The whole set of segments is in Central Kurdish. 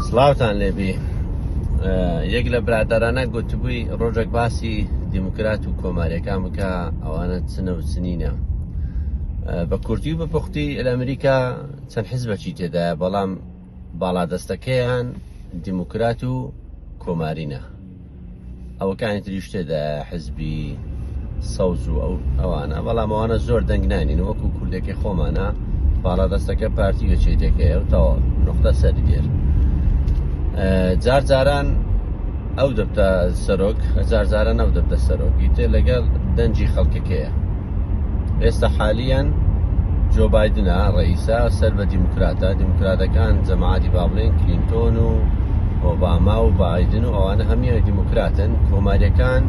سڵاوتان لێبێ. یەک لە برادرانە گوتبووی ڕۆژێک باسی دیموکرات و کۆماریەکان بکە، ئەوانە چنە و چنینە. بە کورتی و بە پوختی لە ئەمریکا چەند حیزبەکی تێدایە، بەڵام باڵادەستەکەیان دیموکرات و کۆمارینە. ئەوەکانی تریش تێدایە حیزبی سەوز و ئەوانە، بەڵام ئەوانە زۆر دەنگ نانین، وەکو کوردێکی خۆمانە باڵادەستەکە پارتی وەچێتێکەیە و تەواو نقطە سەری دێر. جار جاران ئەو دەبتە سەرۆک، جار جاران ئەو دەبتە سەرۆکی تێ لەگەڵ دەنجی خەڵکەکەیە. ئێستا حالیان جۆ بایدنە ڕئیسە سەر بە دیموکراتە، دیموکراتەکان جەماعەتی با بڵێن کلینتۆن و ئۆباما و بایدن و ئەوانە هەمیان دیموکراتن. کۆماریەکان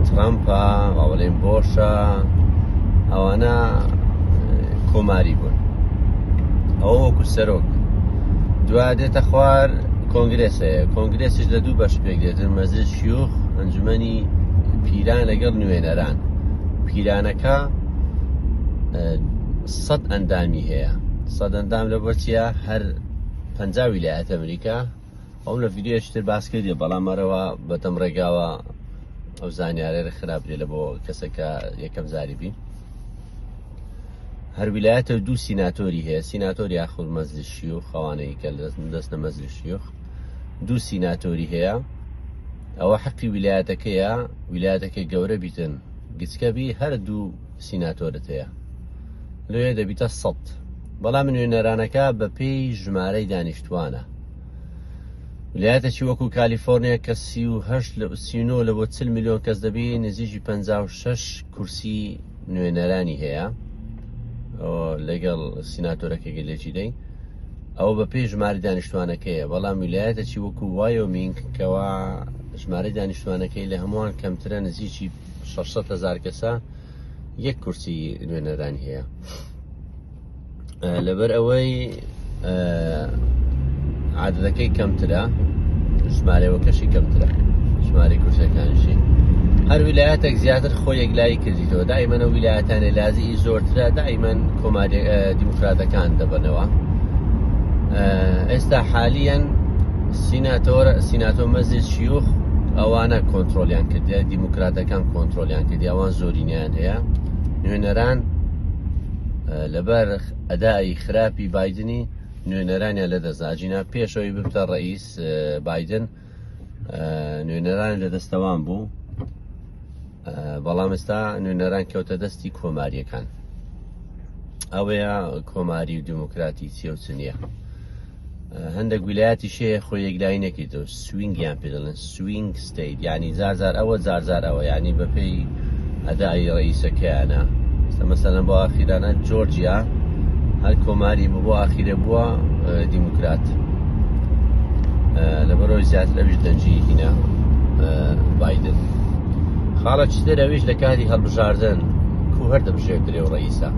ترامپە، با بڵێن بۆشە، ئەوانە کۆماری بوون. ئەوە وەکو سەرۆک. دوای دێتە خوار کۆنگرێسەیە، کۆنگرێسیش لە دوو بەش پێک دێتن: مەجلیس شیوخ، ئەنجومەنی پیران لەگەڵ نوێنەران. پیرانەکە 100 ئەندامی هەیە. 100 ئەندام لە بۆ چیە؟ هەر 50 ویلایەت ئەمریکا. ئەوم لە ڤیدیۆشتر باس کردی، بەڵام ئەرەوە بەتەم ڕێگاوە ئەو زانیارێرە خراپ لێ لە بۆ کەسەکە یەکەم زاری بین. هەر ویلایەتە دوو سیناتۆری هەیە، سیناتۆری یاخود مەجلیس شیوخ، ئەوانەی کە دەستنە مەجلیس شیوخ، دوو سیناتۆری هەیە. ئەوە حەقی ویلایەتەکەیە، ویلایەتەکەی گەورە بیتن گچکەبی، هەر دوو سیناتۆرت هەیە، لێ دەبیتە 100. بەڵام نوێنەرانەکە بە پێی ژمارەی دانیشتوانە. ویلایەتێکی وەکو کالیفۆرنیا کە 39 لە بۆ 40 میلیۆن کەس دەبی، نزیکی 56 کورسی نوێنەرانی هەیە لەگەڵ سیناتۆرەکە گەلێکی دەی. ئەوە بە پێی ژمارەی دانیشتوانەکەیە. بەڵام ویلایەتێکی وەکو وایۆمینگ کەوا ژمارەی دانیشتوانەکەی لە هەمووان کەمترە، نزیکی 600,000 کەسە، یەک کورسی نوێنەرانی هەیە. لەبەر ئەوەی عادەتەکەی کەمترە، ژمارەوەکەشی کەمترە، ژمارەی کورسەکانیشی. هەر ویلایەتێک زیاتر خۆی یەکلایی کردیتەوە. دائیمەن ئەو ویلایەتانە لازی زۆرترە، دائیمەن دیموکراتەکان دەبنەوە. ئێستا حالیان سیناتۆر مەجلیس شیوخ ئەوانە کۆنتترۆلیان کردی، دیموکراتەکان کۆنتترۆلیان کردی، ئەوان زۆرینیان هەیە. نوێنەران لەبەر ئەدای خراپی بایدنی نوێنەرانیان لەدەستاجینا. پێشەوەی ببتە ڕئیس بایدن نوێنەران لەدەستەوان بوو، بەڵام ئێستا نوێنەران کەوتە دەستی کۆماریەکان. ئەوەیە کۆماری و دیموکراتی چیە و چ نییە. هەندێک ویلایەتی شەیە خۆی یەکلایی نەکردەوە، سوینگیان پێ دەڵێن، سوینگ ستیت، یعنی زارزار ئەوە زارزار ئەوە، یعنی بەپێی ئەدای ڕئیسەکەیانە. مەسەلەن بۆ ئاخیرانە جۆرجیا هەر کۆماری بۆ ئاخیرە بووە دیموکرات، لەبەرەوەی زیاتر ئەویش دەنجی هینە بایدن. خاڵە چتر ئەویش لە کاتی هەڵبژاردن کو هەر دەبژێت درێ و ڕئیسە،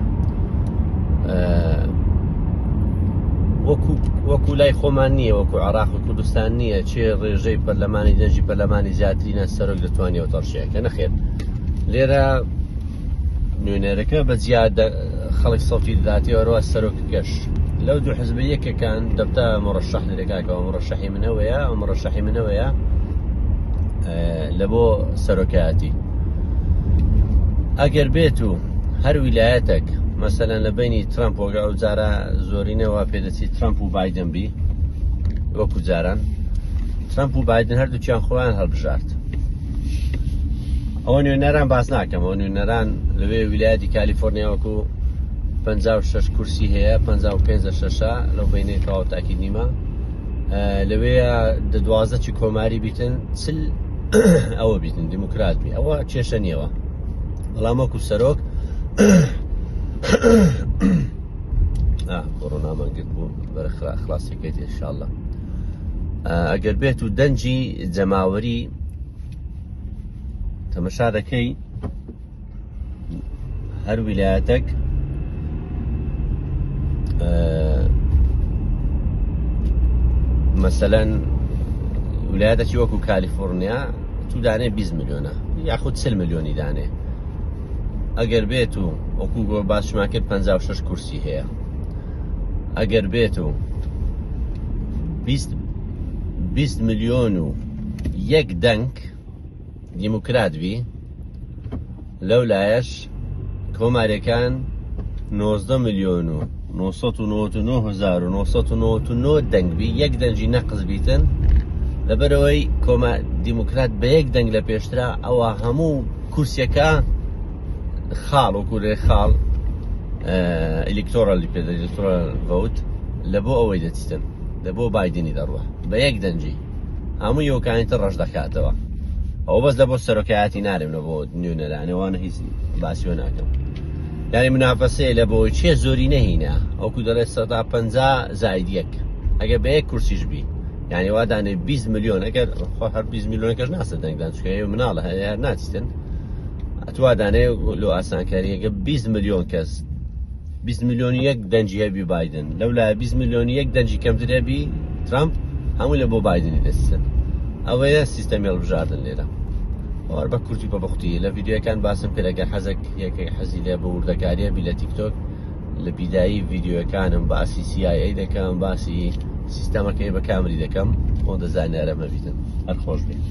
وەکو لای خۆمان نییە، وەکو عێراق و کوردستان نییە چێ ڕێژەی پەرلەمانی دەنجی پەرلەمانی زیاترینە سەرۆک دەتوانێت تەڕشەیەکە. نەخێر، لێرە نوێنەرەکە بە جیاد خەڵک سەوتی دەداتێەوە سەرۆکەکەش. لەو دوو حزبە یەکەکان دەبتە مڕەشەح لێرەکەکەەوە، مڕەشەحی منەوەیە، ئەو مڕەشەحی منەوەیە لە بۆ سەرۆکایەتی. ئەگەر بێت و هەر ویلایەتێک مەسەلەن لە بینی ترامپ وەگە ئەو جارە زۆرینەوە پێدەچی ترامپ و بایدن بی، وەکو جاران ترامپ و بایدن هەردووچیان خۆیان هەڵبژارد. ئەوە نوێنەران باس ناکەم، ئەو نوێنەران لەوێ ویلایەتی کالیفۆرنیا وەکو 56 کورسی هەیە، 55 لەو بینەی تەواو تاکید نیمە، لەوەیە 12 کۆماری بیتن، چل ئەوە بیتن دیموکرات بی. ئەوە کێشە نیەوە، بەڵام وەکو سەرۆک کۆڕۆنامان گرت بوو بەرە خلاصیەکەیت ئینشاءالله. ئەگەر بێت و دەنجی جەماوەری تەمەشا دەکەی، هەر ویلایەتێک مەسەلەن ویلایەتێکی وەکو کالیفۆرنیا تو دانێ 20 میلیۆنە یاخود 40 میلیۆنی دانێ. ئەگەر بێت و وەکو باشمان کرد 56 کورسی هەیە، ئەگەر بێت و 20 ملیۆن و یەک دەنگ دیموکرات بی، لەو لایەش کۆماریەکان 19 ملیۆن و 999,999 دەنگ بی، یەک دەنجی نەقز بیتن، لەبەرەوەی دیموکرات بە یەک دەنگ لە پێشترا، ئەوە هەموو کورسیەکە خاڵ وەکو لێ خاڵ ئەلێکتۆرال ڤۆت لە بۆ ئەوەی دەچیتن، لە بۆ بایدنی دەڕوە بە یەک دەنجی، هەموو یۆکانیتر ڕەش دەکاتەوە. ئەو بەس لە بۆ سەرۆکایەتی نارێم لە بۆ نوێنەرانەوەوانە هیچ باسیۆ ناکەم. یعنی منافەسەیە لە بۆی چێ زۆری نەهینە، ئەوکو دەڵێت 150 زائید یەک، ئەگە بە یەک کورسیش بی، یعنی وا دانێ 20 ملیۆن، ئەگەر هەر 20 ملیۆنەکەش ناسە دەنگدان چکە مناڵە هەیە ناچیتن، ئەتوا دانێ لۆ ئاسانکاریەکە 20 ملیۆن کەس 20 ملیۆن یەک دەنجی هەبی بایدن، لەولایە 20 ملیۆن یەک دەنجی کەمتر هەبی ترامپ، هەموو لە بۆ بایدنی دەستن. ئەوەیە سیستەمی هەڵبژاردن لێرە. ئەوە بە کورتی بەبختی لە ڤیددیۆکان باسم کرد، ئەگەر حەزێک یەکێک حەزی لێ بە وردەکاریە بی لە تیکتۆک، لە بیدایی ڤیددیۆکانم باسی CIA دەکەم، باسی سیستەمەکەی بە کامری دەکەم، خۆ دەزانێ ئەرەمە بیتن. هەر خۆش بێت.